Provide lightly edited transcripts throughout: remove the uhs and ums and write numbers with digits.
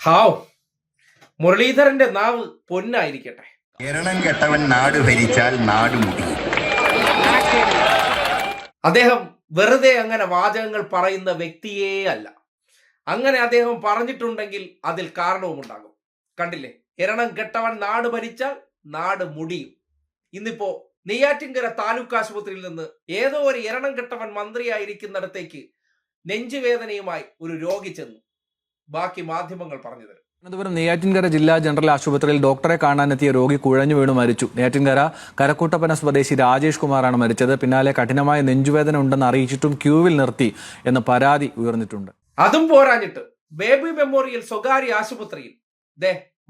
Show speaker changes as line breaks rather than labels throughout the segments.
Have മുരളീധരന്റെ നാവ് പൊന്നായിരിക്കട്ടെ.
എരണം കെട്ടവൻ നാട് ഭരിച്ചാൽ നാട് മുടിയും.
അദ്ദേഹം വെറുതെ അങ്ങനെ വാചകങ്ങൾ പറയുന്ന വ്യക്തിയേ അല്ല. അങ്ങനെ അദ്ദേഹം പറഞ്ഞിട്ടുണ്ടെങ്കിൽ അതിൽ കാരണവും ഉണ്ടാകും. കണ്ടില്ലേ, എരണം കെട്ടവൻ നാട് ഭരിച്ചാൽ നാട് മുടിയും. ഇന്നിപ്പോ നെയ്യാറ്റിൻകര താലൂക്ക് ആശുപത്രിയിൽ നിന്ന് ഏതോ ഒരു എരണം കെട്ടവൻ മന്ത്രിയായിരിക്കുന്നിടത്തേക്ക് നെഞ്ചുവേദനയുമായി ഒരു രോഗി ചെന്നു. ബാക്കി മാധ്യമങ്ങൾ പറഞ്ഞു തരും.
തിരുവനന്തപുരം നെയ്യാറ്റിൻകര ജില്ലാ ജനറൽ ആശുപത്രിയിൽ ഡോക്ടറെ കാണാനെത്തിയ രോഗി കുഴഞ്ഞു വീണു മരിച്ചു. നെയ്യാറ്റിൻകര കരക്കൂട്ടപ്പന സ്വദേശി രാജേഷ് കുമാറാണ് മരിച്ചത്. പിന്നാലെ കഠിനമായ നെഞ്ചുവേദന ഉണ്ടെന്ന് അറിയിച്ചിട്ടും ക്യൂവിൽ നിർത്തി എന്ന പരാതി ഉയർന്നിട്ടുണ്ട്.
അതും പോരാഞ്ഞിട്ട് ബേബി മെമ്മോറിയൽ സ്വകാര്യ ആശുപത്രിയിൽ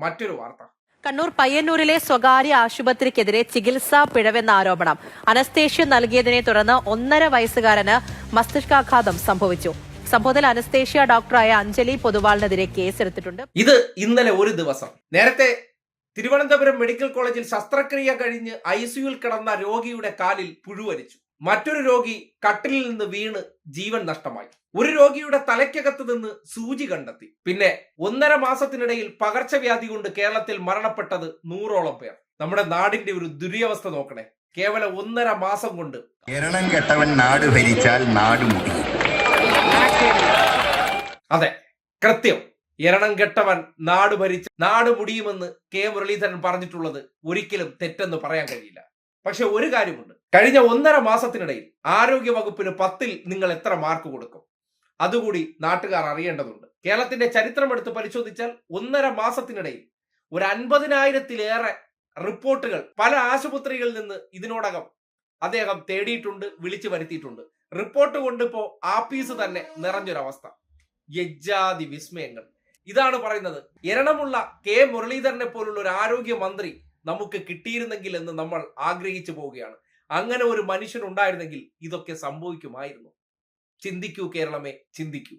മറ്റൊരു വാർത്ത.
കണ്ണൂർ പയ്യന്നൂരിലെ സ്വകാര്യ ആശുപത്രിക്കെതിരെ ചികിത്സാ പിഴവെന്ന ആരോപണം. അനസ്തേഷ്യ നൽകിയതിനെ തുടർന്ന് 1.5 വയസ്സുകാരന് മസ്തിഷ്കാഘാതം സംഭവിച്ചു. സംഭവത്തിൽ അനസ്തേഷ്യ ഡോക്ടറായ അഞ്ജലി പൊതുവാളിനെതിരെ കേസെടുത്തിട്ടുണ്ട്.
ഇത് ഇന്നലെ ഒരു ദിവസം. നേരത്തെ തിരുവനന്തപുരം മെഡിക്കൽ കോളേജിൽ ശസ്ത്രക്രിയ കഴിഞ്ഞ് ICUയിൽ കിടന്ന രോഗിയുടെ കാലിൽ പുഴുവരിച്ചു. മറ്റൊരു രോഗി കട്ടിലിൽ നിന്ന് വീണ് ജീവൻ നഷ്ടമായി. ഒരു രോഗിയുടെ തലയ്ക്കകത്ത് നിന്ന് സൂചി കണ്ടെത്തി. പിന്നെ 1.5 മാസത്തിനിടയിൽ പകർച്ചവ്യാധി കൊണ്ട് കേരളത്തിൽ മരണപ്പെട്ടത് 100ഓളം പേർ. നമ്മുടെ നാടിന്റെ ഒരു ദുരവസ്ഥ നോക്കണേ. കേവലം 1.5 മാസം കൊണ്ട്
എരണം കെട്ടവൻ നാട് ഭരിച്ചാൽ നാട് മുടിയും.
അതെ, കൃത്യം. എരണം കെട്ടവൻ നാട് ഭരിച്ച് നാട് മുടിയുമെന്ന് കെ മുരളീധരൻ പറഞ്ഞിട്ടുള്ളത് ഒരിക്കലും തെറ്റെന്ന് പറയാൻ കഴിയില്ല. പക്ഷെ ഒരു കാര്യമുണ്ട്, കഴിഞ്ഞ 1.5 മാസത്തിനിടയിൽ ആരോഗ്യ വകുപ്പിന് 10ൽ നിങ്ങൾ എത്ര മാർക്ക് കൊടുക്കും? അതുകൂടി നാട്ടുകാർ അറിയേണ്ടതുണ്ട്. കേരളത്തിന്റെ ചരിത്രം എടുത്ത് പരിശോധിച്ചാൽ 1.5 മാസത്തിനിടയിൽ ഒരു 50,000-ലേറെ റിപ്പോർട്ടുകൾ പല ആശുപത്രികളിൽ നിന്ന് ഇതിനോടകം അദ്ദേഹം തേടിയിട്ടുണ്ട്, വിളിച്ചു വരുത്തിയിട്ടുണ്ട്. റിപ്പോർട്ട് കൊണ്ടിപ്പോ ആപ്പീസ് തന്നെ നിറഞ്ഞൊരവസ്ഥ. യജ്ജാതി വിസ്മയങ്ങൾ. ഇതാണ് പറയുന്നത്, എരണമുള്ള കെ മുരളീധരനെ പോലുള്ള ഒരു ആരോഗ്യ മന്ത്രി നമുക്ക് കിട്ടിയിരുന്നെങ്കിൽ എന്ന് നമ്മൾ ആഗ്രഹിച്ചു പോവുകയാണ്. അങ്ങനെ ഒരു മനുഷ്യൻ ഉണ്ടായിരുന്നെങ്കിൽ ഇതൊക്കെ സംഭവിക്കുമായിരുന്നു. ചിന്തിക്കൂ കേരളമേ, ചിന്തിക്കൂ.